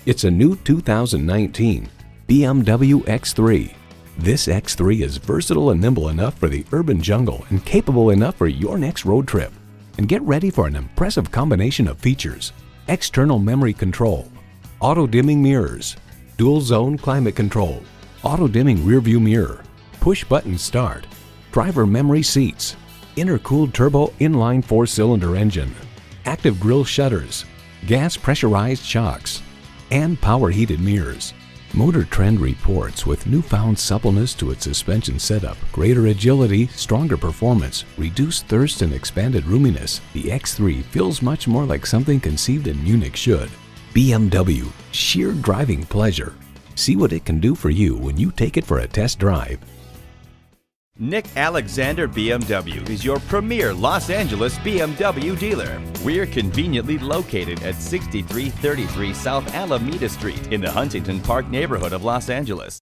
It's a new 2019 BMW X3. This X3 is versatile and nimble enough for the urban jungle and capable enough for your next road trip. And get ready for an impressive combination of features: external memory control, auto-dimming mirrors, dual-zone climate control, auto-dimming rearview mirror, push-button start, driver memory seats, intercooled turbo inline 4-cylinder engine, active grille shutters, gas pressurized shocks, and power heated mirrors. Motor Trend reports with newfound suppleness to its suspension setup, greater agility, stronger performance, reduced thirst, and expanded roominess, the X3 feels much more like something conceived in Munich should. BMW, sheer driving pleasure. See what it can do for you when you take it for a test drive. Nick Alexander BMW is your premier Los Angeles BMW dealer. We're conveniently located at 6333 South Alameda Street in the Huntington Park neighborhood of Los Angeles.